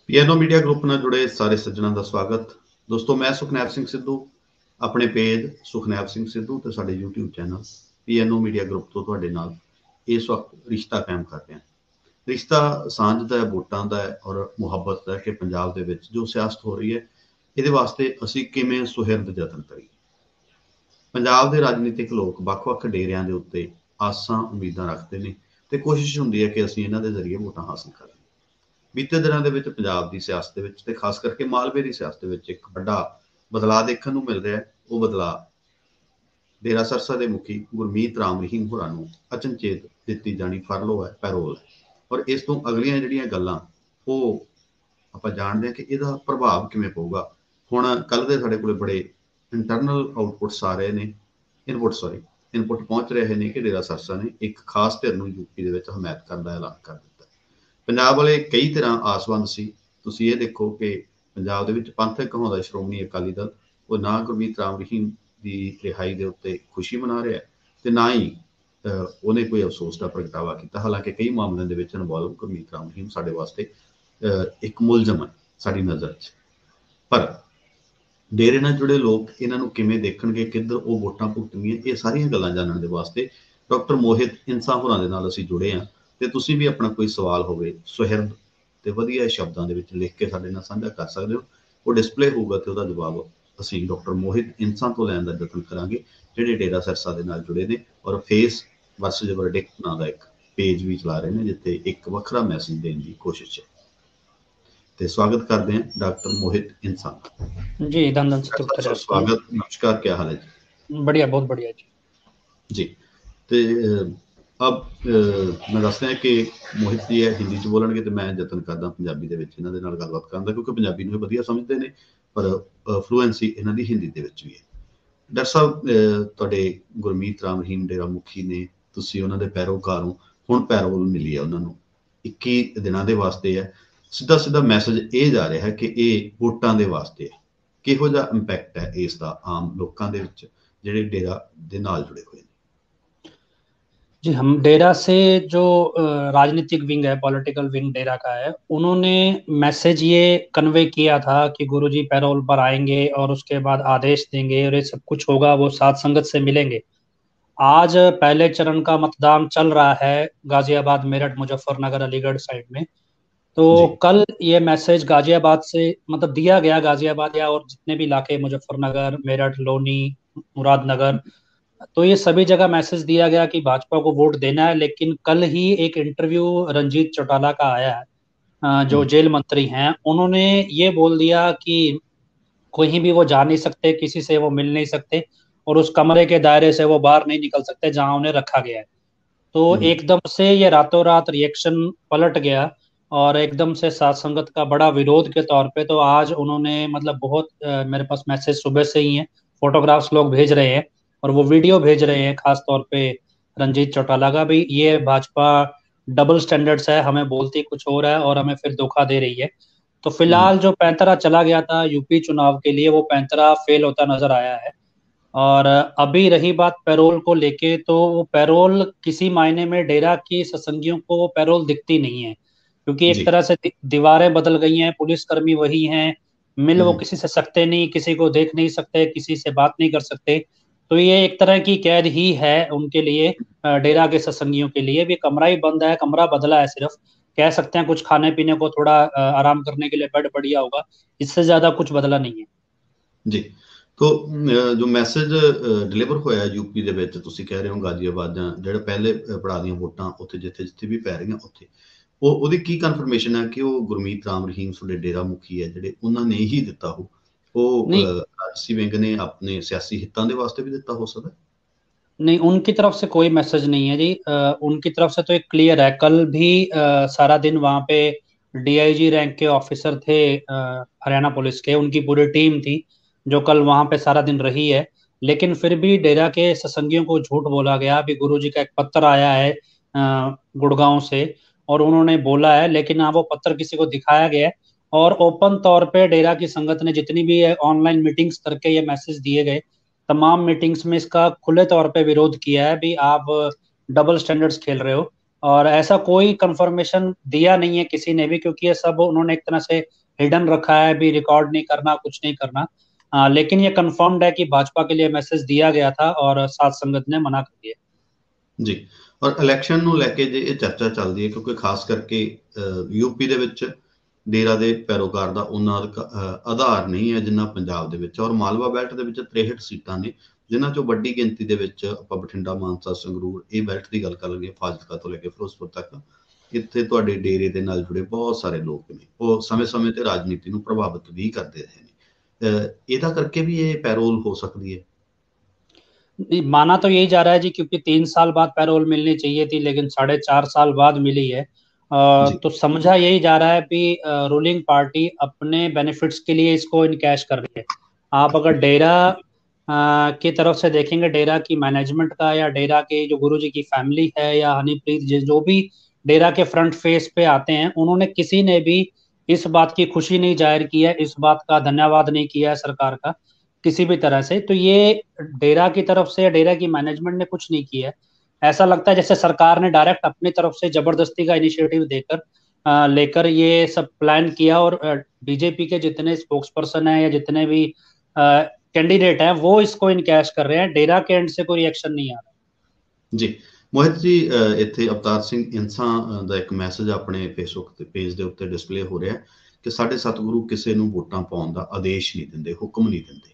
ਪੀਐਨਓ media group ਨਾਲ ਜੁੜੇ ਸਾਰੇ ਸੱਜਣਾਂ ਦਾ ਸਵਾਗਤ। ਦੋਸਤੋ, ਮੈਂ ਸੁਖਨੈਬ ਸਿੰਘ ਸਿੱਧੂ ਆਪਣੇ ਪੇਜ ਸੁਖਨੈਬ ਸਿੰਘ ਸਿੱਧੂ ਤੇ ਸਾਡੇ YouTube ਚੈਨਲ ਪੀਐਨਓ ਮੀਡੀਆ ਗਰੁੱਪ ਤੋਂ ਤੁਹਾਡੇ ਨਾਲ ਇਸ ਵਕਤ ਰਿਸ਼ਤਾ ਕਾਇਮ ਕਰ ਰਹੇ ਹਾਂ। ਰਿਸ਼ਤਾ ਸਾਂਝ ਦਾ ਹੈ, ਵੋਟਾਂ ਦਾ ਹੈ ਔਰ ਮੁਹੱਬਤ ਦਾ ਹੈ ਕਿ ਪੰਜਾਬ ਦੇ ਵਿੱਚ ਜੋ ਸਿਆਸਤ ਹੋ ਰਹੀ ਹੈ ਇਹਦੇ ਵਾਸਤੇ ਅਸੀਂ ਕਿਵੇਂ ਸੁਹਿਰਦ ਯਤਨ ਕਰੀਏ। ਪੰਜਾਬ ਦੇ ਰਾਜਨੀਤਿਕ ਲੋਕ ਵੱਖ-ਵੱਖ ਡੇਰਿਆਂ ਦੇ ਉੱਤੇ ਆਸਾਂ ਉਮੀਦਾਂ ਰੱਖਦੇ ਨੇ ਤੇ ਕੋਸ਼ਿਸ਼ ਹੁੰਦੀ ਹੈ ਕਿ ਅਸੀਂ ਇਹਨਾਂ ਦੇ ਜ਼ਰੀਏ ਵੋਟਾਂ ਹਾਸਲ ਕਰੀਏ। ਬੀਤੇ ਦਿਨਾਂ ਦੇ ਵਿੱਚ ਪੰਜਾਬ ਦੀ ਸਿਆਸਤ ਦੇ ਵਿੱਚ ਤੇ ਖਾਸ ਕਰਕੇ ਮਾਲਵੇ ਦੀ ਸਿਆਸਤ ਦੇ ਵਿੱਚ ਇੱਕ ਵੱਡਾ ਬਦਲਾਅ ਦੇਖਣ ਨੂੰ ਮਿਲ ਰਿਹਾ ਹੈ। ਉਹ ਬਦਲਾਅ ਡੇਰਾ ਸਰਸਾ ਦੇ ਮੁਖੀ ਗੁਰਮੀਤ ਰਾਮ ਰਹੀਮ ਹੋਰਾਂ ਨੂੰ ਅਚਨਚੇਤ ਦਿੱਤੀ ਜਾਣੀ ਫਰਲੋ ਹੈ, ਪੈਰੋਲ ਹੈ ਔਰ ਇਸ ਤੋਂ ਅਗਲੀਆਂ ਜਿਹੜੀਆਂ ਗੱਲਾਂ ਉਹ ਆਪਾਂ ਜਾਣਦੇ ਹਾਂ ਕਿ ਇਹਦਾ ਪ੍ਰਭਾਵ ਕਿਵੇਂ ਪਊਗਾ। ਹੁਣ ਕੱਲ੍ਹ ਦੇ ਸਾਡੇ ਕੋਲੇ ਬੜੇ ਇੰਟਰਨਲ ਆਊਟਪੁੱਟਸ ਆ ਰਹੇ ਨੇ, ਇਨਪੁੱਟ ਪਹੁੰਚ ਰਹੇ ਨੇ ਕਿ ਡੇਰਾ ਸਰਸਾ ਨੇ ਇੱਕ ਖਾਸ ਧਿਰ ਨੂੰ ਯੂਪੀ ਦੇ ਵਿੱਚ ਹਮਾਇਤ ਕਰਨ ਦਾ ਐਲਾਨ ਕਰ ਦਿੱਤਾ। ਪੰਜਾਬ ਵਾਲੇ ਕਈ ਤਰ੍ਹਾਂ ਆਸਵੰਦ ਸੀ। ਤੁਸੀਂ ਇਹ ਦੇਖੋ ਕਿ ਪੰਜਾਬ ਦੇ ਵਿੱਚ ਪੰਥਕ ਕਹਾਉਂਦਾ ਸ਼੍ਰੋਮਣੀ ਅਕਾਲੀ ਦਲ ਉਹ ਨਾ ਗੁਰਮੀਤ ਰਾਮ ਰਹੀਮ ਦੀ ਰਿਹਾਈ ਦੇ ਉੱਤੇ ਖੁਸ਼ੀ ਮਨਾ ਰਿਹਾ ਤੇ ਨਾ ਹੀ ਉਹਨੇ ਕੋਈ ਅਫਸੋਸ ਦਾ ਪ੍ਰਗਟਾਵਾ ਕੀਤਾ। ਹਾਲਾਂਕਿ ਕਈ ਮਾਮਲਿਆਂ ਦੇ ਵਿੱਚ ਇਨਵੋਲਵ ਗੁਰਮੀਤ ਰਾਮ ਰਹੀਮ ਸਾਡੇ ਵਾਸਤੇ ਇੱਕ ਮੁਲਜ਼ਮ ਹੈ ਸਾਡੀ ਨਜ਼ਰ 'ਚ। ਪਰ ਡੇਰੇ ਨਾਲ ਜੁੜੇ ਲੋਕ ਇਹਨਾਂ ਨੂੰ ਕਿਵੇਂ ਦੇਖਣਗੇ, ਕਿੱਧਰ ਉਹ ਵੋਟਾਂ ਭੁਗਤਣਗੀਆਂ, ਇਹ ਸਾਰੀਆਂ ਗੱਲਾਂ ਜਾਣਨ ਦੇ ਵਾਸਤੇ ਡਾਕਟਰ ਮੋਹਿਤ ਇੰਸਾ ਹੋਰਾਂ ਦੇ ਨਾਲ ਅਸੀਂ ਜੁੜੇ ਹਾਂ। ਤੇ ਤੁਸੀਂ ਵੀ ਆਪਣਾ ਕੋਈ ਸਵਾਲ ਹੋਵੇ ਸੁਹਿਰਦ ਤੇ ਵਧੀਆ ਸ਼ਬਦਾਂ ਦੇ ਵਿੱਚ ਲਿਖ ਕੇ ਸਾਡੇ ਨਾਲ ਸਾਂਝਾ ਕਰ ਸਕਦੇ ਹੋ। ਉਹ ਡਿਸਪਲੇ ਹੋਊਗਾ ਤੇ ਉਹਦਾ ਜਵਾਬ ਅਸੀਂ ਡਾਕਟਰ ਮੋਹਿਤ ਇੰਸਾ ਤੋਂ ਲੈਣ ਦਾ ਯਤਨ ਕਰਾਂਗੇ, ਜਿਹੜੇ ਡੇਰਾ ਸਿਰਸਾ ਦੇ ਨਾਲ ਜੁੜੇ ਨੇ ਔਰ ਫੇਸ ਵਰਸਸ ਵਰਡਿਕਟ ਨਾਂ ਦਾ ਇੱਕ ਪੇਜ ਵੀ ਚਲਾ ਰਹੇ ਨੇ ਜਿੱਥੇ ਇੱਕ ਵੱਖਰਾ ਮੈਸੇਜ ਦੇਣ ਦੀ ਕੋਸ਼ਿਸ਼ ਹੈ। ਤੇ ਸਵਾਗਤ ਕਰਦੇ हैं डॉक्टर मोहित इंसान जी। धन धन से स्वागत, नमस्कार, क्या हाल है जी? बढ़िया, बहुत बढ़िया जी। ਤੇ ਅਬ ਮੈਂ ਦੱਸਦਾ ਕਿ ਮੋਹਿਤ ਜੀ ਹੈ ਹਿੰਦੀ 'ਚ ਬੋਲਣਗੇ ਤੇ ਮੈਂ ਯਤਨ ਕਰਦਾ ਪੰਜਾਬੀ ਦੇ ਵਿੱਚ ਇਹਨਾਂ ਦੇ ਨਾਲ ਗੱਲਬਾਤ ਕਰਨ ਦਾ, ਕਿਉਂਕਿ ਪੰਜਾਬੀ ਨੂੰ ਇਹ ਵਧੀਆ ਸਮਝਦੇ ਨੇ ਪਰ ਫਲੂਐਂਸੀ ਇਹਨਾਂ ਦੀ ਹਿੰਦੀ ਦੇ ਵਿੱਚ ਵੀ ਹੈ। ਡਾਕਟਰ ਸਾਹਿਬ, ਤੁਹਾਡੇ ਗੁਰਮੀਤ ਰਾਮ ਰਹੀਮ ਡੇਰਾ ਮੁਖੀ ਨੇ, ਤੁਸੀਂ ਉਹਨਾਂ ਦੇ ਪੈਰੋਕਾਰ ਹੋ। ਹੁਣ ਪੈਰੋਲ ਮਿਲੀ ਹੈ ਉਹਨਾਂ ਨੂੰ 21 ਦਿਨਾਂ ਦੇ ਵਾਸਤੇ ਹੈ। ਸਿੱਧਾ ਸਿੱਧਾ ਮੈਸੇਜ ਇਹ ਜਾ ਰਿਹਾ ਹੈ ਕਿ ਇਹ ਵੋਟਾਂ ਦੇ ਵਾਸਤੇ ਹੈ। ਕਿਹੋ ਜਿਹਾ ਇੰਪੈਕਟ ਹੈ ਇਸ ਦਾ ਆਮ ਲੋਕਾਂ ਦੇ ਵਿੱਚ ਜਿਹੜੇ ਡੇਰਾ ਦੇ ਨਾਲ ਜੁੜੇ ਹੋਏ ਨੇ? जी। हम डेरा से जो राजनीतिक विंग है, पॉलिटिकल विंग डेरा का है, उन्होंने मैसेज ये कन्वे किया था कि गुरुजी पैरोल पर आएंगे और उसके बाद आदेश देंगे और ये सब कुछ होगा, वो साथ संगत से मिलेंगे। आज पहले चरण का मतदान चल रहा है गाजियाबाद, मेरठ, मुजफ्फरनगर, अलीगढ़ साइड में। तो कल ये मैसेज गाजियाबाद से मतलब दिया गया, गाजियाबाद या और जितने भी इलाके मुजफ्फरनगर, मेरठ, लोनी, मुरादनगर, तो ये सभी जगह मैसेज दिया गया कि भाजपा को वोट देना है। लेकिन कल ही एक इंटरव्यू रंजीत चौटाला का आया है, जो जेल मंत्री हैं, उन्होंने ये बोल दिया कि कहीं भी वो जा नहीं सकते, किसी से वो मिल नहीं सकते और उस कमरे के दायरे से वो बाहर नहीं निकल सकते जहां उन्हें रखा गया है। तो एकदम से ये रातों रात रिएक्शन पलट गया और एकदम से साथ संगत का बड़ा विरोध के तौर पे तो आज उन्होंने मतलब बहुत मेरे पास मैसेज सुबह से ही है, फोटोग्राफ्स लोग भेज रहे हैं और वो वीडियो भेज रहे हैं, खास तौर पे रंजीत चौटाला का भी। ये भाजपा डबल स्टैंडर्ड्स है, हमें बोलती कुछ और है और हमें फिर धोखा दे रही है। तो फिलहाल जो पैंतरा चला गया था यूपी चुनाव के लिए, वो पैंतरा फेल होता नजर आया है। और अभी रही बात पैरोल को लेके, तो वो पैरोल किसी मायने में डेरा की सत्संगियों को वो पैरोल दिखती नहीं है, क्योंकि एक तरह से दीवारें बदल गई हैं, पुलिसकर्मी वही हैं, मिल वो किसी से सकते नहीं, किसी को देख नहीं सकते, किसी से बात नहीं कर सकते। तो ये एक तरह की कैद ही है उनके लिए, डेरा के सत्संगियों के लिए भी। कमरा ही बंद है, कमरा बदला है, सिर्फ कह सकते हैं कुछ खाने पीने को थोड़ा आराम करने के लिए बेड बढ़िया होगा, इससे ज्यादा कुछ बदला नहीं है जी। तो जो ਮੈਸੇਜ ਡਿਲੀਵਰ ਹੋਇਆ ਯੂਪੀ ਦੇ ਵਿੱਚ, ਤੁਸੀਂ ਕਹਿ ਰਹੇ ਹੋ ਗਾਜ਼ੀਆਬਾਦ ਜਾਂ ਜਿਹੜੇ ਪਹਿਲੇ ਪੜਾਅ ਦੀਆਂ ਵੋਟਾਂ ਉੱਥੇ ਜਿੱਥੇ ਜਿੱਥੇ ਵੀ ਪੈ ਰਹੀਆਂ ਉੱਥੇ, ਉਹਦੀ ਕੀ ਕਨਫਰਮੇਸ਼ਨ ਹੈ ਕਿ ਉਹ ਗੁਰਮੀਤ ਰਾਮ ਰਹੀਮ ਤੁਹਾਡੇ ਡੇਰਾ ਮੁਖੀ ਹੈ ਜਿਹੜੇ ਉਹਨਾਂ ਨੇ ਹੀ ਦਿੱਤਾ ਹੋ? ਉਹ ਰਾਜਸੀ ਵਿੰਗ ਨੇ ਆਪਣੇ ਸਿਆਸੀ ਹਿੱਤਾਂ ਦੇ ਵਾਸਤੇ ਵੀ ਦਿੱਤਾ ਹੋ सकता? नहीं, उनकी तरफ से कोई मैसेज नहीं है जी। उनकी तरफ से तो एक क्लियर है। कल भी सारा दिन वहां पे डीआईजी रैंक के ऑफिसर थे हरियाणा पुलिस के, उनकी पूरी टीम थी जो कल वहां पे सारा दिन रही है। लेकिन फिर भी डेरा के सत्संगियों को झूठ बोला गया। अभी गुरुजी का एक पत्र आया है गुड़गांव से और उन्होंने बोला है, लेकिन हाँ वो पत्र किसी को दिखाया गया है और ओपन तौर पे डेरा की संगत ने जितनी भी ऑनलाइन मीटिंग्स करके ये मैसेज दिए गए, तमाम मीटिंग्स में इसका खुले तौर पे विरोध किया है। भी आप डबल स्टैंडर्ड्स खेल रहे हो और ऐसा कोई कंफर्मेशन दिया नहीं है किसी ने भी, क्योंकि ये सब उन्होंने एक तरह से हिडन रखा है, भी रिकॉर्ड नहीं करना, कुछ नहीं करना। लेकिन ये कंफर्म्ड है कि भाजपा के लिए मैसेज दिया गया था और साध संगत ने मना कर दिया। ਜੀ। ਔਰ ਇਲੈਕਸ਼ਨ ਨੂੰ ਲੈ ਕੇ ਜੇ ਇਹ ਚਰਚਾ ਚੱਲਦੀ ਹੈ, ਕਿਉਂਕਿ ਖਾਸ ਕਰਕੇ ਯੂਪੀ ਦੇ ਵਿੱਚ ਡੇਰਾ ਦੇ ਪੈਰੋਕਾਰ ਦਾ ਉਹਨਾਂ ਆਧਾਰ ਨਹੀਂ ਹੈ ਜਿੰਨਾ ਪੰਜਾਬ ਦੇ ਵਿੱਚ, ਔਰ ਮਾਲਵਾ ਬੈਲਟ ਦੇ ਵਿੱਚ 63 ਸੀਟਾਂ ਨੇ, ਜਿਨ੍ਹਾਂ ਚੋਂ ਵੱਡੀ ਗਿਣਤੀ ਦੇ ਵਿੱਚ ਆਪਾਂ ਬਠਿੰਡਾ, ਮਾਨਸਾ, ਸੰਗਰੂਰ ਇਹ ਬੈਲਟ ਦੀ ਗੱਲ ਕਰ ਲਈਏ, ਫਾਜ਼ਿਲਕਾ ਤੋਂ ਲੈ ਕੇ ਫਿਰੋਜ਼ਪੁਰ ਤੱਕ, ਇੱਥੇ ਤੁਹਾਡੇ ਡੇਰੇ ਦੇ ਨਾਲ ਜੁੜੇ ਬਹੁਤ ਸਾਰੇ ਲੋਕ ਨੇ, ਉਹ ਸਮੇਂ-ਸਮੇਂ ਤੇ ਰਾਜਨੀਤੀ ਨੂੰ ਪ੍ਰਭਾਵਿਤ ਵੀ ਕਰਦੇ ਰਹੇ ਨੇ। ਇਹਦਾ ਕਰਕੇ ਵੀ ਇਹ ਪੈਰੋਲ ਹੋ ਸਕਦੀ ਹੈ। माना तो यही जा रहा है जी, क्योंकि 3 साल बाद पैरोल मिलनी चाहिए थी, लेकिन 4.5 साल बाद मिली है। तो समझा यही जा रहा है कि रूलिंग पार्टी अपने बेनिफिट्स के लिए इसको इनकैश कर रही है। आप अगर डेरा की तरफ से देखेंगे, डेरा की मैनेजमेंट का या डेरा के जो गुरुजी की फैमिली है या हनीप्रीत जो भी डेरा के फ्रंट फेस पे आते हैं, उन्होंने किसी ने भी इस बात की खुशी नहीं जाहिर की है, इस बात का धन्यवाद नहीं किया है सरकार का किसी भी तरह से। तो ये डेरा की तरफ से, डेरा की मैनेजमेंट ने कुछ नहीं किया है। ऐसा लगता है जैसे सरकार ने डायरेक्ट अपनी तरफ से जबरदस्ती का इनिशिएटिव देकर लेकर ये सब प्लान किया, और बीजेपी के जितने स्पोक्स पर्सन है या जितने भी कैंडिडेट हैं वो इसको इनकैश कर रहे हैं। डेरा के एंड से कोई रिएक्शन नहीं आ रहा। जी मोहित जी, ਇੱਥੇ ਅਵਤਾਰ ਸਿੰਘ ਇੰਸਾਂ ਦਾ ਇੱਕ ਮੈਸੇਜ ਆਪਣੇ ਫੇਸਬੁੱਕ ਤੇ ਪੇਜ ਦੇ ਉੱਤੇ ਡਿਸਪਲੇ ਹੋ ਰਿਹਾ ਕਿ ਸਾਡੇ ਸਤਿਗੁਰੂ ਕਿਸੇ ਨੂੰ ਵੋਟਾਂ ਪਾਉਣ ਦਾ ਆਦੇਸ਼ ਨਹੀਂ ਦਿੰਦੇ, ਹੁਕਮ ਨਹੀਂ ਦਿੰਦੇ,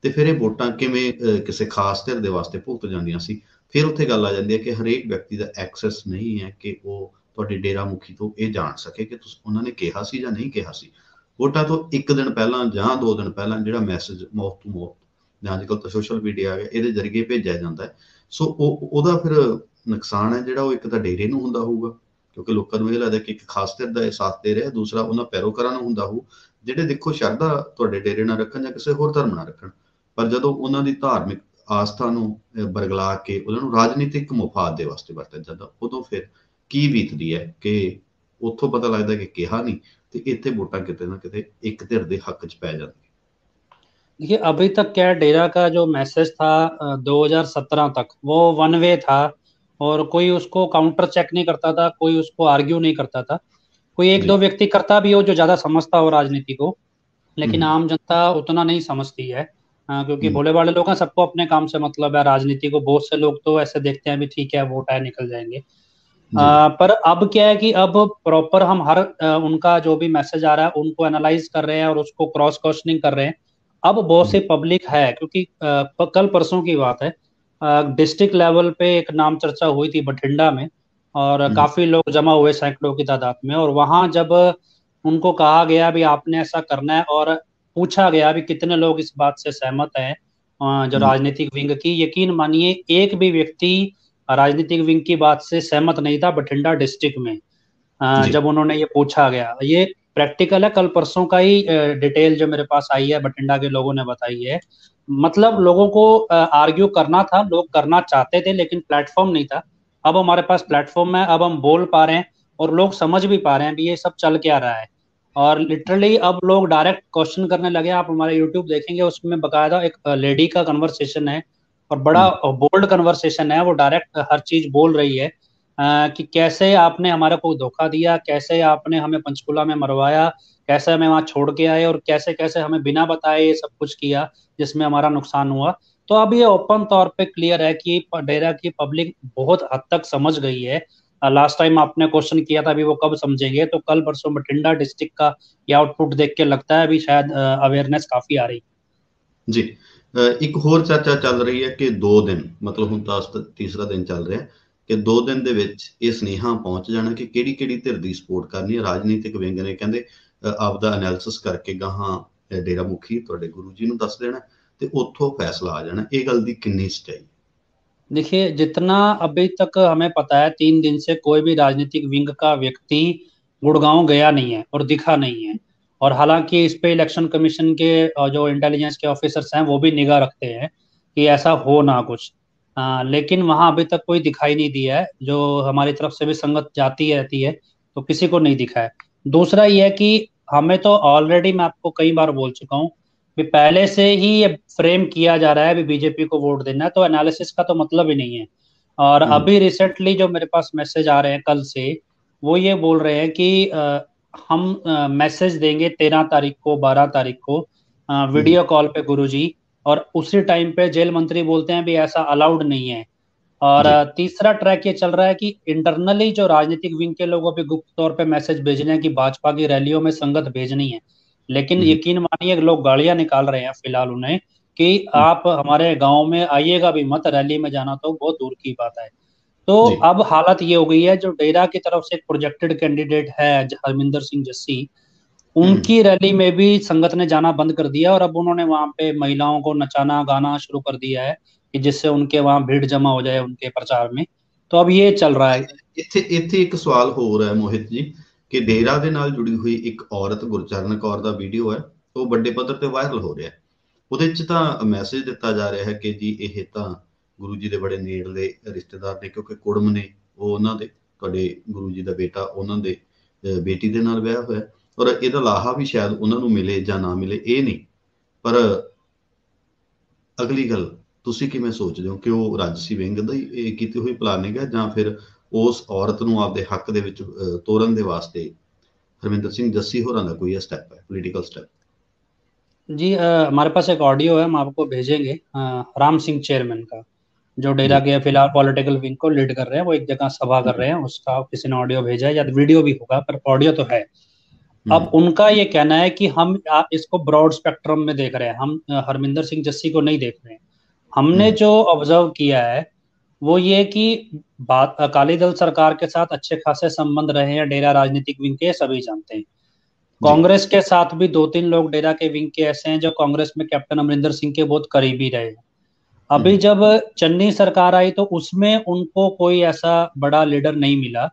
ਤੇ ਫਿਰ ਇਹ ਵੋਟਾਂ ਕਿਵੇਂ ਕਿਸੇ ਖਾਸ ਧਿਰ ਦੇ ਵਾਸਤੇ ਭੁਗਤ ਜਾਂਦੀਆਂ ਸੀ। ਫਿਰ ਉੱਥੇ ਗੱਲ ਆ ਜਾਂਦੀ ਹੈ ਕਿ ਹਰੇਕ ਵਿਅਕਤੀ ਦਾ ਐਕਸੈਸ ਨਹੀਂ ਹੈ ਕਿ ਉਹ ਤੁਹਾਡੇ ਡੇਰਾ ਮੁਖੀ ਤੋਂ ਇਹ ਜਾਣ ਸਕੇ ਕਿ ਤੁਸੀਂ ਉਹਨਾਂ ਨੇ ਕਿਹਾ ਸੀ ਜਾਂ ਨਹੀਂ ਕਿਹਾ ਸੀ। ਵੋਟਾਂ ਤੋਂ ਇੱਕ ਦਿਨ ਪਹਿਲਾਂ ਜਾਂ 2 ਦਿਨ ਪਹਿਲਾਂ ਜਿਹੜਾ ਮੈਸੇਜ ਮੌਤ ਤੋਂ ਮੌਤ ਜਾਂ ਅੱਜ ਕੱਲ੍ਹ ਤਾਂ ਸੋਸ਼ਲ ਮੀਡੀਆ ਆ ਗਿਆ, ਇਹਦੇ ਜ਼ਰੀਏ ਭੇਜਿਆ ਜਾਂਦਾ ਹੈ। ਸੋ ਉਹਦਾ ਫਿਰ ਨੁਕਸਾਨ ਹੈ ਜਿਹੜਾ ਉਹ ਇੱਕ ਤਾਂ ਡੇਰੇ ਨੂੰ ਹੁੰਦਾ ਹੋਊਗਾ, ਕਿਉਂਕਿ ਲੋਕਾਂ ਨੂੰ ਇਹ ਲੱਗਦਾ ਕਿ ਇੱਕ ਖਾਸ ਧਿਰ ਦਾ ਇਹ ਸਾਥ ਦੇ ਰਿਹਾ, ਦੂਸਰਾ ਉਹਨਾਂ ਪੈਰੋਕਾਰਾਂ ਨੂੰ ਹੁੰਦਾ ਹੋਊ ਜਿਹੜੇ ਦੇਖੋ ਸ਼ਰਧਾ ਤੁਹਾਡੇ ਡੇਰੇ ਨਾਲ ਰੱਖਣ ਜਾਂ ਕਿਸੇ ਹੋਰ ਧਰਮ ਨਾਲ ਰੱਖਣ, ਪਰ ਜਦੋਂ ਉਹਨਾਂ ਦੀ ਧਾਰਮਿਕ ਆਸਥਾ ਨੂੰ ਬਰਗਲਾ ਕੇ ਉਹਨਾਂ ਨੂੰ ਰਾਜਨੀਤਿਕ ਮੁਫਾਦ ਦੇ ਵਾਸਤੇ ਵਰਤਿਆ ਜਾਂਦਾ, ਉਦੋਂ ਫਿਰ ਕੀ ਬੀਤਦੀ ਹੈ ਕਿ ਉੱਥੋਂ ਪਤਾ ਲੱਗਦਾ ਕਿ ਕਿਹਾ ਨਹੀਂ ਤੇ ਇੱਥੇ ਵੋਟਾਂ ਕਿਤੇ ਨਾ ਕਿਤੇ ਇੱਕ ਧਿਰ ਦੇ ਹੱਕ 'ਚ ਪੈ ਜਾਂਦੀਆਂ। देखिए अभी तक क्या डेरा का जो मैसेज था 2017 तक वो वन वे था, और कोई उसको काउंटर चेक नहीं करता था, कोई उसको आर्ग्यू नहीं करता था। कोई एक दो व्यक्ति करता भी हो जो ज्यादा समझता हो राजनीति को, लेकिन आम जनता उतना नहीं समझती है, क्योंकि भोले भाले लोग हैं, सबको अपने काम से मतलब है। राजनीति को बहुत से लोग तो ऐसे देखते हैं भी ठीक है वोट आए निकल जाएंगे। पर अब क्या है कि अब प्रॉपर हम हर उनका जो भी मैसेज आ रहा है उनको एनालाइज कर रहे हैं और उसको क्रॉस क्वेश्चनिंग कर रहे हैं। अब बहुत सी पब्लिक है, क्योंकि कल परसों की बात है, डिस्ट्रिक्ट लेवल पे एक नाम चर्चा हुई थी बठिंडा में, और काफी लोग जमा हुए सैकड़ों की तादाद में, और वहां जब उनको कहा गया भी आपने ऐसा करना है, और पूछा गया भी कितने लोग इस बात से सहमत हैं जो राजनीतिक विंग की, यकीन मानिए एक भी व्यक्ति राजनीतिक विंग की बात से सहमत नहीं था बठिंडा डिस्ट्रिक्ट में। जब उन्होंने ये पूछा गया, ये प्रैक्टिकल है, कल परसों का ही डिटेल जो मेरे पास आई है बठिंडा के लोगों ने बताई है। मतलब लोगों को आर्ग्यू करना था, लोग करना चाहते थे, लेकिन प्लेटफॉर्म नहीं था। अब हमारे पास प्लेटफॉर्म है, अब हम बोल पा रहे हैं और लोग समझ भी पा रहे हैं भी ये सब चल क्या रहा है। और लिटरली अब लोग डायरेक्ट क्वेश्चन करने लगे। आप हमारे यूट्यूब देखेंगे, उसमें बकायदा एक लेडी का कन्वर्सेशन है, और बड़ा बोल्ड कन्वर्सेशन है, वो डायरेक्ट हर चीज बोल रही है कि कैसे आपने हमारे को धोखा दिया, कैसे आपने हमें पंचकुला में मरवाया, कैसे हमें वहां छोड़ के आए, और कैसे कैसे हमें बिना बताए ये सब कुछ किया जिसमें हमारा नुकसान हुआ। तो अब ये ओपन तौर पे क्लियर है कि डेरा की पब्लिक बहुत हद तक समझ गई है। लास्ट टाइम आपने क्वेश्चन किया था अभी वो कब समझेंगे, तो कल परसों बठिंडा डिस्ट्रिक्ट का ये आउटपुट देख के लगता है अभी शायद अवेयरनेस काफी आ रही जी। एक होर चर्चा चल रही है कि 2 दिन, मतलब ਹੁਣ ਤਾਂ ਤੀਸਰਾ ਦਿਨ ਚੱਲ ਰਿਹਾ ਕਿ 2 ਦਿਨ ਦੇ ਵਿੱਚ ਇਹ ਸੁਨੇਹਾ ਪਹੁੰਚ ਜਾਣਾ ਕਿ ਕਿਹੜੀ ਧਿਰ ਦੀ ਸਪੋਰਟ ਕਰਨੀ ਹੈ। ਰਾਜਨੀਤਿਕ ਵਿੰਗ ਨੇ ਕਹਿੰਦੇ ਆਪਦਾ ਐਨਾਲਿਸਿਸ ਕਰਕੇ ਗਾਹਾਂ ਡੇਰਾ ਮੁਖੀ ਤੁਹਾਡੇ ਗੁਰੂ ਜੀ ਨੂੰ ਦੱਸ ਦੇਣਾ ਤੇ ਉੱਥੋਂ ਫੈਸਲਾ ਆ ਜਾਣਾ। ਇਹ ਗੱਲ ਦੀ ਕਿੰਨੀ ਸੱਚਾਈ? देखिए जितना अभी तक हमें पता है, 3 दिन से कोई भी राजनीतिक विंग का व्यक्ति गुड़गांव गया नहीं है और दिखा नहीं है। और हालांकि इस पे इलेक्शन कमीशन के जो इंटेलिजेंस के ऑफिसर्स हैं वो भी निगाह रखते हैं कि ऐसा हो ना कुछ, लेकिन वहां अभी तक कोई दिखाई नहीं दिया है। जो हमारी तरफ से भी संगत जाती रहती है तो किसी को नहीं दिखा है। दूसरा ये है कि हमें तो ऑलरेडी, मैं आपको कई बार बोल चुका हूँ, पहले से ही ये फ्रेम किया जा रहा है भी बीजेपी को वोट देना है, तो एनालिसिस का तो मतलब ही नहीं है। और अभी रिसेंटली जो मेरे पास मैसेज आ रहे हैं कल से, वो ये बोल रहे हैं कि हम मैसेज देंगे 13 तारीख को, 12 तारीख को, वीडियो कॉल पे गुरुजी। और उसी टाइम पे जेल मंत्री बोलते हैं भी ऐसा अलाउड नहीं है। और जी। तीसरा ट्रैक ये चल रहा है कि इंटरनली जो राजनीतिक विंग के लोगों पे गुप्त तौर पे मैसेज भेजने हैं कि भाजपा की रैलियों में संगत भेजनी है। लेकिन यकीन मानिए लोग गालियां निकाल रहे हैं फिलहाल उन्हें कि आप हमारे गांव में आइएगा भी मत, रैली में जाना तो बहुत दूर की बात है। तो जी। अब हालत ये हो गई है, जो डेरा की तरफ से एक प्रोजेक्टेड कैंडिडेट है हरमिंदर सिंह जस्सी, उनकी रैली में भी संगत ने जाना बंद कर दिया। और अब उन्होंने वहां पे महिलाओं को नचाना गाना शुरू कर दिया है कि जिससे उनके वहां भीड़ जमा हो जाए उनके प्रचार में। तो अब ये चल रहा है। ਇੱਥੇ ਇੱਥੇ ਇੱਕ ਸਵਾਲ ਹੋਰ ਹੈ ਮੋਹਿਤ ਜੀ, ਕਿ ਡੇਰਾ ਦੇ ਨਾਲ ਜੁੜੀ ਹੋਈ ਇੱਕ ਔਰਤ ਗੁਰਚਰਨ ਕੌਰ ਦਾ ਵੀਡੀਓ ਹੈ, ਉਹ ਵੱਡੇ ਪੱਧਰ ਤੇ ਵਾਇਰਲ ਹੋ ਰਿਹਾ ਹੈ। ਉਹਦੇ 'ਚ ਤਾਂ ਮੈਸੇਜ ਦਿੱਤਾ ਜਾ ਰਿਹਾ ਹੈ ਕਿ ਜੀ ਇਹ ਤਾਂ ਗੁਰੂ ਜੀ ਦੇ ਬੜੇ ਨੇੜਲੇ ਰਿਸ਼ਤੇਦਾਰ ਨੇ, ਕਿਉਂਕਿ ਕੁੜਮ ਨੇ ਉਹ ਉਹਨਾਂ ਦੇ, ਤੁਹਾਡੇ ਗੁਰੂ ਜੀ ਦਾ ਬੇਟਾ ਉਹਨਾਂ ਦੇ ਬੇਟੀ ਦੇ ਨਾਲ ਵਿਆਹ ਹੋਇਆ, ਔਰ ਇਹਦਾ ਲਾਹਾ ਵੀ ਸ਼ਾਇਦ ਉਹਨਾਂ ਨੂੰ ਮਿਲੇ ਜਾਂ ਨਾ ਮਿਲੇ ਇਹ ਨਹੀਂ। ਪਰ ਅਗਲੀ ਗੱਲ, ਤੁਸੀਂ ਕਿਵੇਂ ਸੋਚਦੇ ਹੋ ਕਿ ਉਹ ਰਾਜਸੀ ਵਿੰਗ ਦਾ ਹੀ ਇਹ ਕੀਤੀ ਹੋਈ ਪਲਾਨਿੰਗ ਹੈ, ਜਾਂ ਫਿਰ ਉਸ ਔਰਤ ਨੂੰ ਆਪਦੇ ਹੱਕ ਦੇ ਵਿੱਚ ਤੋਰਨ ਦੇ ਵਾਸਤੇ ਹਰਮਿੰਦਰ ਸਿੰਘ ਜੱਸੀ ਹੋਰਾਂ ਦਾ कोई स्टेप है, पॉलिटिकल स्टेप? जी, हमारे पास एक ऑडियो है, हम आपको भेजेंगे, राम सिंह चेयरमैन का, जो डेरा जी। के फिलहाल पॉलिटिकल विंग को लीड कर रहे हैं। वो एक जगह सभा कर रहे हैं, उसका किसी ने ऑडियो भेजा है, या वीडियो भी होगा पर ऑडियो तो है। अब उनका ये कहना है कि हम इसको ब्रॉड स्पेक्ट्रम में देख रहे हैं, हम हरमिंदर सिंह जस्सी को नहीं देख रहे हैं। हमने जो ऑब्जर्व किया है वो ये कि बात अकाली दल सरकार के साथ अच्छे खासे संबंध रहे हैं डेरा राजनीतिक विंग के, सभी जानते हैं। कांग्रेस के साथ भी 2-3 लोग डेरा के विंग के ऐसे हैं जो कांग्रेस में कैप्टन अमरिंदर सिंह के बहुत करीबी रहे हैं। अभी जब चन्नी सरकार आई तो उसमें उनको कोई ऐसा बड़ा लीडर नहीं मिला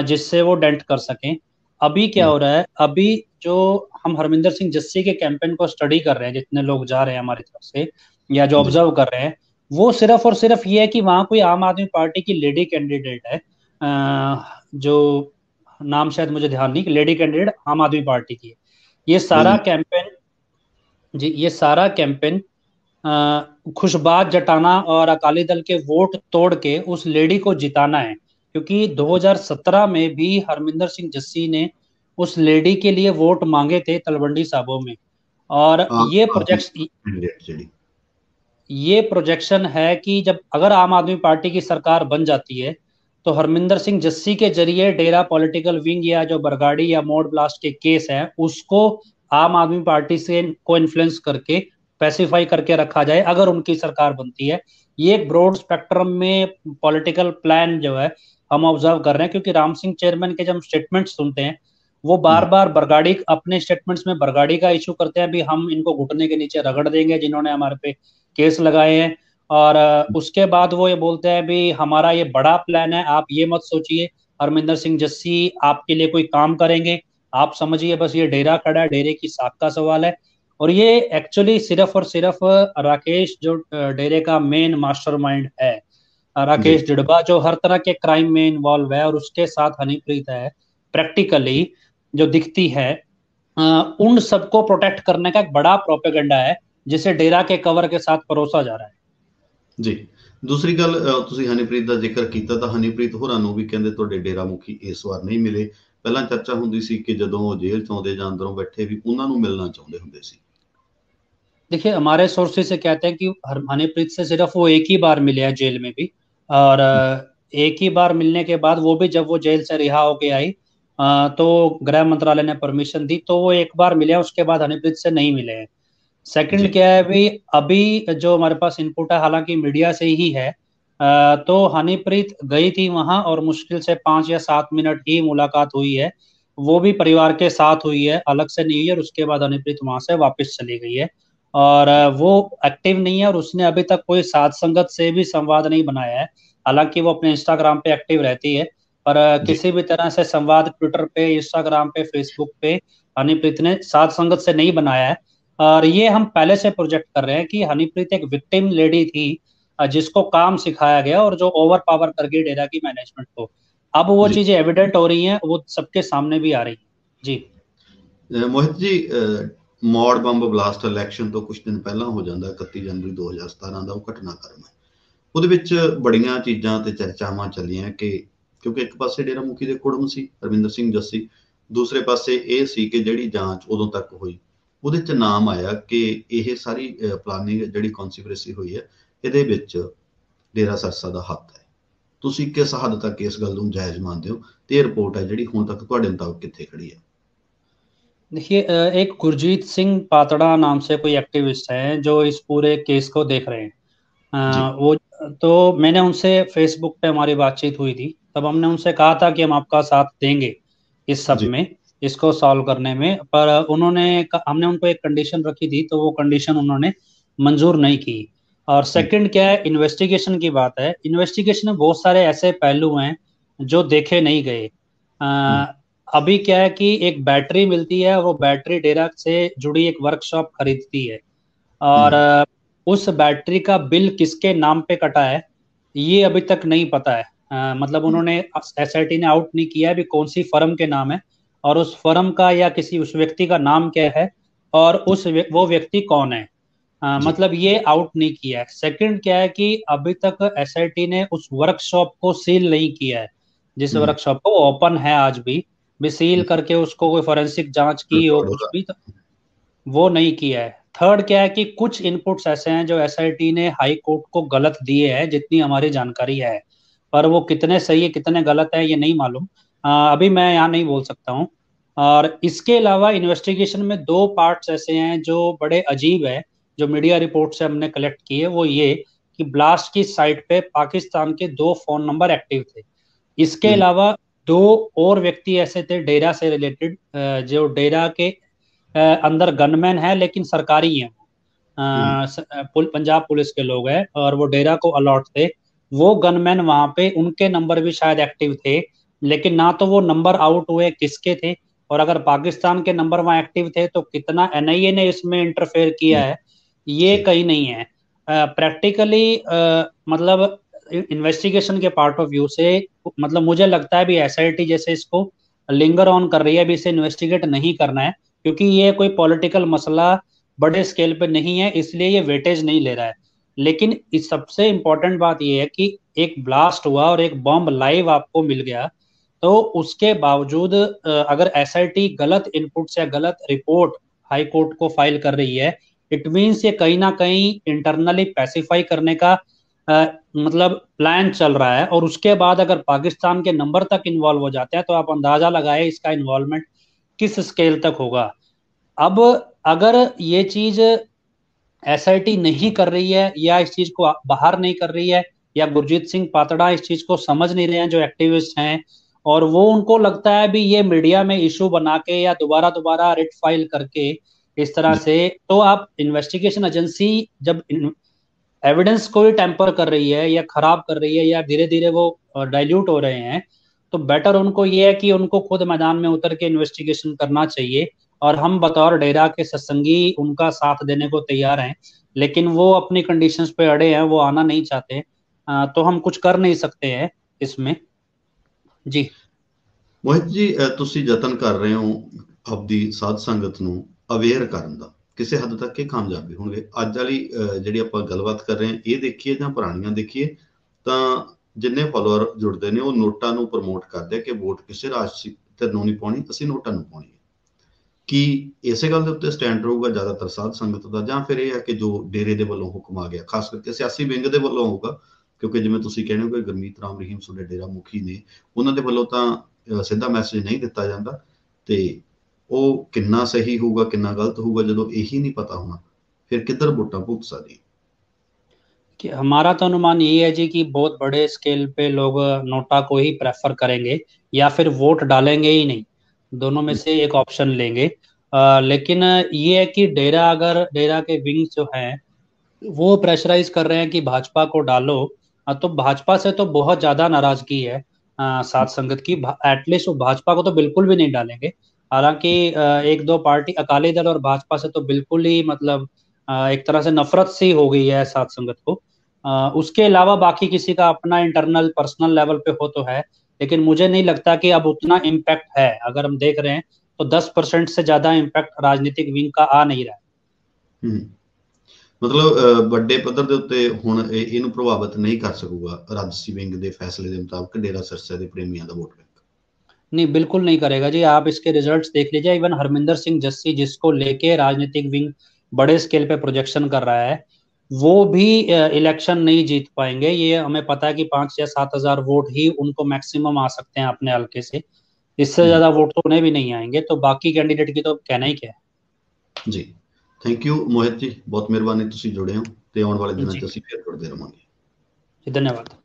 जिससे वो डेंट कर सकें। अभी क्या हो रहा है, अभी जो हम हरमिंदर सिंह जस्सी के कैंपेन को स्टडी कर रहे हैं, जितने लोग जा रहे हैं हमारी तरफ से या जो ऑब्जर्व कर रहे हैं, वो सिर्फ और सिर्फ ये है कि वहां कोई आम आदमी पार्टी की लेडी कैंडिडेट है, जो नाम शायद मुझे ध्यान नहीं, लेडी कैंडिडेट आम आदमी पार्टी की है। ये सारा कैंपेन, जी ये सारा कैंपेन खुशबात जताना और अकाली दल के वोट तोड़ के उस लेडी को जिताना है। क्योंकि 2017 में भी हरमिंदर सिंह जस्सी ने उस लेडी के लिए वोट मांगे थे तलवंडी साबो में। और ये प्रोजेक्शन है कि जब अगर आम आदमी पार्टी की सरकार बन जाती है तो हरमिंदर सिंह जस्सी के जरिए डेरा पॉलिटिकल विंग या जो बरगाड़ी या मोड ब्लास्ट के केस हैं उसको आम आदमी पार्टी से को इन्फ्लुएंस करके पैसिफाई करके रखा जाए अगर उनकी सरकार बनती है। ये एक ब्रॉड स्पेक्ट्रम में पॉलिटिकल प्लान जो है हम ऑब्जर्व कर रहे हैं। क्योंकि राम सिंह चेयरमैन के जब हम स्टेटमेंट सुनते हैं वो बार बार बरगाड़ी, अपने स्टेटमेंट्स में बरगाड़ी का इशू करते हैं, भी हम इनको घुटने के नीचे रगड़ देंगे जिन्होंने हमारे पे केस लगाए हैं। और उसके बाद वो ये बोलते हैं भी हमारा ये बड़ा प्लान है, आप ये मत सोचिए हरमिंदर सिंह जस्सी आपके लिए कोई काम करेंगे, आप समझिए बस ये डेरा खड़ा है, डेरे की साख का सवाल है। और ये एक्चुअली सिर्फ और सिर्फ राकेश जो डेरे का मेन मास्टरमाइंड है, राकेश डिडबा, जो हर तरह के क्राइम में इन्वॉल्व है, और उसके साथ हनीप्रीत है प्रैक्टिकली जो दिखती है, उन सबको प्रोटेक्ट करने का एक बड़ा प्रोपेगेंडा है जिसे डेरा के कवर के साथ परोसा जा रहा है। जी, दूसरी गल, ਤੁਸੀਂ ਹਨੀਪ੍ਰੀਤ ਦਾ ਜ਼ਿਕਰ ਕੀਤਾ ਤਾਂ ਹਨੀਪ੍ਰੀਤ ਹੋਰਾਂ ਨੂੰ ਵੀ ਕਹਿੰਦੇ ਤੁਹਾਡੇ ਡੇਰਾ ਮੁਖੀ ਇਸ ਵਾਰ ਨਹੀਂ ਮਿਲੇ। ਪਹਿਲਾਂ ਚਰਚਾ ਹੁੰਦੀ ਸੀ ਕਿ ਜਦੋਂ ਉਹ ਜੇਲ੍ਹ ਚ ਆਉਂਦੇ ਜਾਂ ਅੰਦਰੋਂ ਬੈਠੇ ਵੀ ਉਹਨਾਂ ਨੂੰ ਮਿਲਣਾ ਚਾਹੁੰਦੇ ਹੁੰਦੇ ਸੀ। देखिए, हमारे सोर्सेज से कहते हैं कि हनीप्रीत से सिर्फ वो एक ही बार मिले हैं जेल में भी, और एक ही बार मिलने के बाद वो भी जब वो जेल से रिहा होके आई तो गृह मंत्रालय ने परमिशन दी तो वो एक बार मिले हैं, उसके बाद हनीप्रीत से नहीं मिले हैं। सेकंड क्या है भी, अभी जो हमारे पास इनपुट है हालांकि मीडिया से ही है, तो हनीप्रीत गई थी वहां और मुश्किल से 5 या 7 मिनट ही मुलाकात हुई है, वो भी परिवार के साथ हुई है, अलग से नहीं है। और उसके बाद हनीप्रीत वहां से वापस चली गई है और वो एक्टिव नहीं है, और उसने अभी तक कोई साध संगत से भी संवाद नहीं बनाया है। हालांकि वो अपने इंस्टाग्राम पे एक्टिव रहती है, पर किसी भी तरह से संवाद ट्विटर पे, इंस्टाग्राम पे, फेसबुक पे हनीप्रीत ने साध संगत से नहीं बनाया है। और ये हम पहले से प्रोजेक्ट कर रहे हैं कि हनीप्रीत एक विक्टिम लेडी थी जिसको काम सिखाया गया और जो ओवर पावर कर गई डेरा की मैनेजमेंट को। अब वो चीजें एविडेंट हो रही हैं, वो सबके सामने भी आ रही हैं। जी मोहित जी, ਮੌੜ ਬੰਬ ਬਲਾਸਟ ਇਲੈਕਸ਼ਨ ਤੋਂ ਕੁਝ ਦਿਨ ਪਹਿਲਾਂ ਹੋ ਜਾਂਦਾ 31 ਜਨਵਰੀ 2017 ਦਾ, ਉਹ ਘਟਨਾਕ੍ਰਮ ਹੈ। ਉਹਦੇ ਵਿੱਚ ਬੜੀਆਂ ਚੀਜ਼ਾਂ ਤੇ ਚਰਚਾਵਾਂ ਚੱਲੀਆਂ ਕਿ ਕਿਉਂਕਿ ਇੱਕ ਪਾਸੇ ਡੇਰਾ ਮੁਖੀ ਦੇ ਕੁੜਮ ਸੀ ਰਵਿੰਦਰ ਸਿੰਘ ਜੱਸੀ, ਦੂਸਰੇ ਪਾਸੇ ਇਹ ਸੀ ਕਿ ਜਿਹੜੀ ਜਾਂਚ ਉਦੋਂ ਤੱਕ ਹੋਈ ਉਹਦੇ 'ਚ ਨਾਮ ਆਇਆ ਕਿ ਇਹ ਸਾਰੀ ਪਲਾਨਿੰਗ ਜਿਹੜੀ ਕੌਨਸਪੀਰੇਸੀ ਹੋਈ ਹੈ ਇਹਦੇ ਵਿੱਚ ਡੇਰਾ ਸਿਰਸਾ ਦਾ ਹੱਥ ਹੈ। ਤੁਸੀਂ ਕਿਸ ਹੱਦ ਤੱਕ ਇਸ ਗੱਲ ਨੂੰ ਜਾਇਜ਼ ਮੰਨਦੇ ਹੋ ਤੇ ਇਹ ਰਿਪੋर्ट है ਜਿਹੜੀ ਹੁਣ ਤੱਕ ਤੁਹਾਡੇ ਮੁਤਾਬਕ ਕਿੱਥੇ ਖੜੀ है? देखिए, एक गुरजीत सिंह पातड़ा नाम से कोई एक्टिविस्ट है जो इस पूरे केस को देख रहे हैं। जी वो तो मैंने उनसे फेसबुक पे हमारी बातचीत हुई थी, तब हमने उनसे कहा था कि हम आपका साथ देंगे इस सब जी में, इसको सॉल्व करने में, पर हमने उनको एक कंडीशन रखी थी, तो वो कंडीशन उन्होंने मंजूर नहीं की। और सेकंड क्या है, इन्वेस्टिगेशन की बात है। इन्वेस्टिगेशन में बहुत सारे ऐसे पहलू हैं जो देखे नहीं गए। अभी क्या है कि एक बैटरी मिलती है, वो बैटरी डेरा से जुड़ी एक वर्कशॉप खरीदती है, और उस बैटरी का बिल किसके नाम पे कटा है ये अभी तक नहीं पता है। मतलब उन्होंने एसआईटी ने आउट नहीं किया है भी कौन सी फर्म के नाम है, और उस फर्म का या किसी उस व्यक्ति का नाम क्या है, और वो व्यक्ति कौन है। मतलब ये आउट नहीं किया है। सेकंड क्या है कि अभी तक एसआईटी ने उस वर्कशॉप को सील नहीं किया है, जिस वर्कशॉप को ओपन है आज भी सील करके उसको कोई फॉरेंसिक जांच की हो कुछ भी, तो वो नहीं किया है। थर्ड क्या है कि कुछ इनपुट्स ऐसे हैं जो एसआईटी ने हाई कोर्ट को गलत दिए हैं, जितनी हमारी जानकारी है, पर वो कितने सही है कितने गलत है ये नहीं मालूम। अभी मैं यहाँ नहीं बोल सकता हूँ। और इसके अलावा इन्वेस्टिगेशन में दो पार्ट्स ऐसे हैं जो बड़े अजीब है, जो मीडिया रिपोर्ट से हमने कलेक्ट किए। वो ये कि ब्लास्ट की साइट पे पाकिस्तान के 2 फोन नंबर एक्टिव थे। इसके अलावा 2 और व्यक्ति ऐसे थे डेरा से रिलेटेड, जो डेरा के अंदर गनमैन है लेकिन सरकारी है, पंजाब पुलिस के लोग हैं, और वो डेरा को अलॉट थे। वो गनमैन वहां पे, उनके नंबर भी शायद एक्टिव थे, लेकिन ना तो वो नंबर आउट हुए किसके थे, और अगर पाकिस्तान के नंबर वहां एक्टिव थे तो कितना एनआईए ने इसमें इंटरफेयर किया है ये कहीं नहीं है। प्रैक्टिकली मतलब इन्वेस्टिगेशन के पार्ट ऑफ व्यू से मतलब मुझे लगता है भी एसआईटी जैसे इसको लिंगर ऑन कर रही है, अभी इसे इन्वेस्टिगेट नहीं करना है, क्योंकि ये कोई पॉलिटिकल मसला बड़े स्केल पे नहीं है, इसलिए ये वेटेज नहीं ले रहा है। लेकिन इस सबसे इंपॉर्टेंट बात ये है कि एक ब्लास्ट हुआ और एक बॉम्ब लाइव आपको मिल गया, तो उसके बावजूद अगर एसआईटी गलत इनपुट या गलत रिपोर्ट हाई कोर्ट को फाइल कर रही है, इट मीन्स ये कहीं ना कहीं इंटरनली पैसिफाई करने का मतलब प्लान चल रहा है। और उसके बाद अगर पाकिस्तान के नंबर तक इन्वॉल्व हो जाते हैं तो आप अंदाजा लगाए इसका इन्वॉल्वमेंट किस स्केल तक होगा। अब अगर ये चीज एसआईटी नहीं कर रही है, या इस चीज को बाहर नहीं कर रही है, या गुरजीत सिंह पातड़ा इस चीज को समझ नहीं रहे हैं जो एक्टिविस्ट हैं, और वो उनको लगता है भी ये मीडिया में इशू बना के या दोबारा रिट फाइल करके इस तरह से, तो आप इन्वेस्टिगेशन एजेंसी जब एविडेंस को ही टेम्पर कर रही है या खराब कर रही है या धीरे धीरे वो डाइल्यूट हो रहे हैं, तो बेटर उनको ये है कि उनको खुद मैदान में उतर के इन्वेस्टिगेशन करना चाहिए। और हम बतौर डेरा के सत्संगी उनका साथ देने को तैयार हैं, लेकिन वो अपनी कंडीशंस पे अड़े हैं, वो आना नहीं चाहते, तो हम कुछ कर नहीं सकते हैं इसमें। जी ਮੋਹਿਤ ਜੀ, ਤੁਸੀਂ ਯਤਨ ਕਰ ਰਹੇ ਹੋ ਆਪਦੀ ਸਾਧ ਸੰਗਤ ਨੂੰ ਅਵੇਅਰ ਕਰਨ ਦਾ, ਕਿਸੇ ਹੱਦ ਤੱਕ ਇਹ ਕਾਮਯਾਬੀ ਹੋਣਗੇ? ਅੱਜ ਵਾਲੀ ਜਿਹੜੀ ਆਪਾਂ ਗੱਲਬਾਤ ਕਰ ਰਹੇ ਹਾਂ ਇਹ ਦੇਖੀਏ ਜਾਂ ਪੁਰਾਣੀਆਂ ਦੇਖੀਏ, ਤਾਂ ਜਿੰਨੇ ਫਾਲੋਅਰ ਜੁੜਦੇ ਨੇ ਉਹ ਨੋਟਾਂ ਨੂੰ ਪ੍ਰਮੋਟ ਕਰਦੇ ਆ ਕਿ ਵੋਟ ਕਿਸੇ ਰਾਜਸੀ ਧਿਰ ਨੂੰ ਨਹੀਂ ਪਾਉਣੀ, ਅਸੀਂ ਨੋਟਾਂ ਨੂੰ ਪਾਉਣੀ ਹੈ। ਕੀ ਇਸੇ ਗੱਲ ਦੇ ਉੱਤੇ ਸਟੈਂਡ ਰਹੂਗਾ ਜ਼ਿਆਦਾਤਰ ਸਾਧ ਸੰਗਤ ਦਾ, ਜਾਂ ਫਿਰ ਇਹ ਹੈ ਕਿ ਜੋ ਡੇਰੇ ਦੇ ਵੱਲੋਂ ਹੁਕਮ ਆ ਗਿਆ, ਖਾਸ ਕਰਕੇ ਸਿਆਸੀ ਵਿੰਗ ਦੇ ਵੱਲੋਂ ਹੋਊਗਾ? ਕਿਉਂਕਿ ਜਿਵੇਂ ਤੁਸੀਂ ਕਹਿੰਦੇ ਹੋ ਕਿ ਗੁਰਮੀਤ ਰਾਮ ਰਹੀਮ ਤੁਹਾਡੇ ਡੇਰਾ ਮੁਖੀ ਨੇ, ਉਹਨਾਂ ਦੇ ਵੱਲੋਂ ਤਾਂ ਸਿੱਧਾ ਮੈਸੇਜ ਨਹੀਂ ਦਿੱਤਾ ਜਾਂਦਾ, ਤੇ ਉਹ ਕਿੰਨਾ ਸਹੀ ਹੋਊਗਾ ਕਿੰਨਾ ਗਲਤ ਹੋਊਗਾ ਜਦੋਂ ਇਹੀ नहीं पता होना, फिर किधर वोटां भुगत सकदी? कि हमारा तो अनुमान यही है जी कि बहुत बड़े स्केल पे लोग नोटा को ही प्रेफर करेंगे, या फिर वोट डालेंगे ही नहीं, दोनों में से एक ऑप्शन लेंगे। लेकिन ये है कि डेरा के विंग्स जो हैं वो प्रेशराइज कर रहे हैं कि भाजपा को डालो, तो भाजपा से तो बहुत ज्यादा नाराजगी है साथ संगत की। एटलीस्ट वो भाजपा को तो बिल्कुल भी नहीं डालेंगे। हालांकि एक दो पार्टी अकाली दल और भाजपा से तो बिल्कुल ही मतलब एक तरह से नफरत सी हो गई है साथ संगत को। उसके अलावा बाकी किसी का अपना इंटरनल पर्सनल लेवल पे हो तो है, लेकिन मुझे नहीं लगता कि अब उतना इम्पैक्ट है। अगर हम देख रहे हैं तो 10% से ज्यादा इम्पैक्ट राजनीतिक विंग का आ नहीं रहा है। मतलब ਵੱਡੇ ਪੱਧਰ ਦੇ ਉੱਤੇ ਹੁਣ ਇਹਨੂੰ ਪ੍ਰਭਾਵਿਤ ਨਹੀਂ ਕਰ ਸਕੂਗਾ ਰਾਜਸੀ ਵਿੰਗ ਦੇ ਫੈਸਲੇ ਦੇ ਮੁਤਾਬਕ ਡੇਰਾ ਸਿਰਸਾ ਦੇ ਪ੍ਰੇਮੀਆਂ ਦਾ वोट बैंक। नहीं, बिल्कुल नहीं करेगा जी। आप इसके रिजल्ट्स देख लीजिए। इवन हरमिंदर सिंह जस्सी, जिसको लेके राजनीतिक विंग बड़े स्केल पे प्रोजेक्शन कर रहा है, वो भी इलेक्शन नहीं जीत पाएंगे। ये हमें पता है कि 5 या 7 हजार वोट ही उनको मैक्सिमम आ सकते हैं अपने हल्के से। इससे ज्यादा वोट तो उन्हें भी नहीं आएंगे। तो बाकी कैंडिडेट की तो कहना ही क्या है। जी, थैंक यू मोहित जी, बहुत मेहरबानी, तुसी जुड़े हो ते आने वाले दिनों जी च असीं फिर जुड़दे रहांगे। जी, धन्यवाद।